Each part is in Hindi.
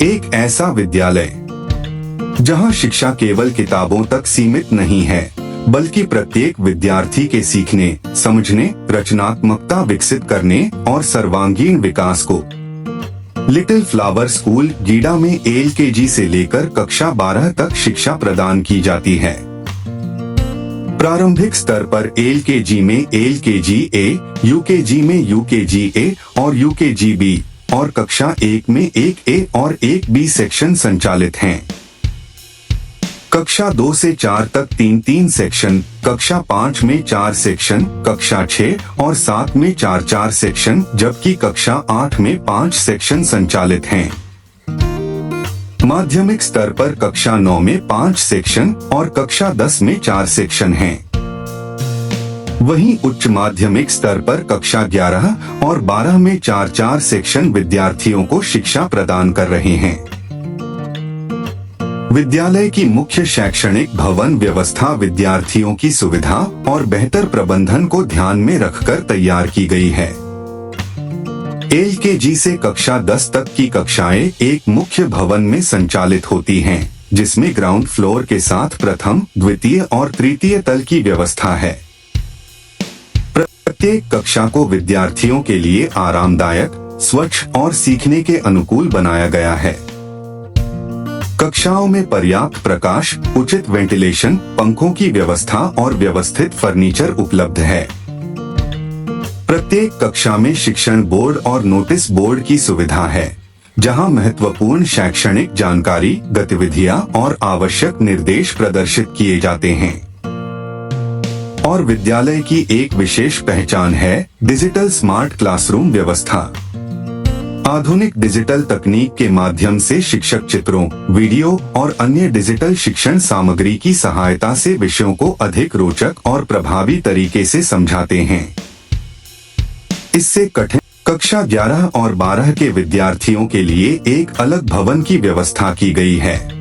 एक ऐसा विद्यालय जहां शिक्षा केवल किताबों तक सीमित नहीं है, बल्कि प्रत्येक विद्यार्थी के सीखने, समझने, रचनात्मकता विकसित करने और सर्वांगीण विकास को। लिटिल फ्लावर स्कूल गीडा में LKG से लेकर कक्षा 12 तक शिक्षा प्रदान की जाती है। प्रारंभिक स्तर पर LKG में LKG A, UKG में UKG A और UKG B और कक्षा 1 में एक A और एक B सेक्शन संचालित हैं। कक्षा 2 से 4 तक 3-3 सेक्शन, कक्षा 5 में 4 सेक्शन, कक्षा 6 और 7 में 4-4 सेक्शन, जबकि कक्षा 8 में 5 सेक्शन संचालित हैं। माध्यमिक स्तर पर कक्षा 9 में 5 सेक्शन और कक्षा 10 में 4 सेक्शन हैं। वहीं उच्च माध्यमिक स्तर पर कक्षा 11 और 12 में 4-4 सेक्शन विद्यार्थियों को शिक्षा प्रदान कर रहे हैं। विद्यालय की मुख्य शैक्षणिक भवन व्यवस्था विद्यार्थियों की सुविधा और बेहतर प्रबंधन को ध्यान में रखकर तैयार की गई है। LKG से कक्षा 10 तक की कक्षाएं एक मुख्य भवन में संचालित होती हैं, जिसमें ग्राउंड फ्लोर के साथ प्रथम, द्वितीय और तृतीय तल की व्यवस्था है। प्रत्येक कक्षा को विद्यार्थियों के लिए आरामदायक, स्वच्छ और सीखने के अनुकूल बनाया गया है। कक्षाओं में पर्याप्त प्रकाश, उचित वेंटिलेशन, पंखों की व्यवस्था और व्यवस्थित फर्नीचर उपलब्ध है। प्रत्येक कक्षा में शिक्षण बोर्ड और नोटिस बोर्ड की सुविधा है, जहां महत्वपूर्ण शैक्षणिक जानकारी, गतिविधियां और आवश्यक निर्देश प्रदर्शित किए जाते हैं। और विद्यालय की एक विशेष पहचान है डिजिटल स्मार्ट क्लासरूम व्यवस्था। आधुनिक डिजिटल तकनीक के माध्यम से शिक्षक चित्रों, वीडियो और अन्य डिजिटल शिक्षण सामग्री की सहायता से विषयों को अधिक रोचक और प्रभावी तरीके से समझाते हैं। इससे कठिन कक्षा 11 और 12 के विद्यार्थियों के लिए एक अलग भवन की व्यवस्था की गई है।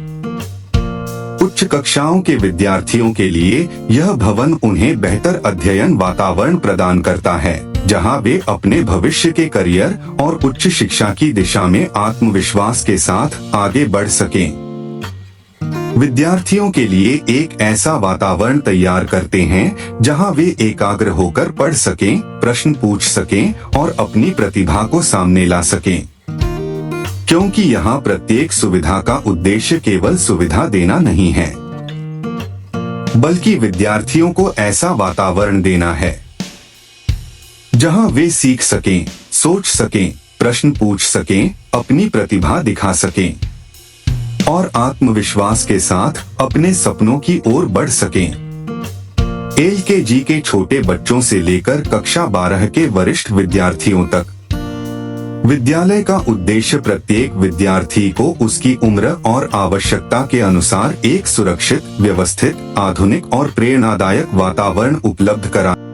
उच्च कक्षाओं के विद्यार्थियों के लिए यह भवन उन्हें बेहतर अध्ययन वातावरण प्रदान करता है, जहां वे अपने भविष्य के करियर और उच्च शिक्षा की दिशा में आत्मविश्वास के साथ आगे बढ़ सकें। विद्यार्थियों के लिए एक ऐसा वातावरण तैयार करते हैं जहां वे एकाग्र होकर पढ़ सकें, प्रश्न पूछ सकें और अपनी प्रतिभा को सामने ला सकें। क्योंकि यहाँ प्रत्येक सुविधा का उद्देश्य केवल सुविधा देना नहीं है, बल्कि विद्यार्थियों को ऐसा वातावरण देना है जहां वे सीख सकें, सोच सकें, प्रश्न पूछ सकें, अपनी प्रतिभा दिखा सकें और आत्मविश्वास के साथ अपने सपनों की ओर बढ़ सकें। LKG के छोटे बच्चों से लेकर कक्षा 12 के वरिष्ठ विद्यार्थियों तक विद्यालय का उद्देश्य प्रत्येक विद्यार्थी को उसकी उम्र और आवश्यकता के अनुसार एक सुरक्षित, व्यवस्थित, आधुनिक और प्रेरणादायक वातावरण उपलब्ध कराना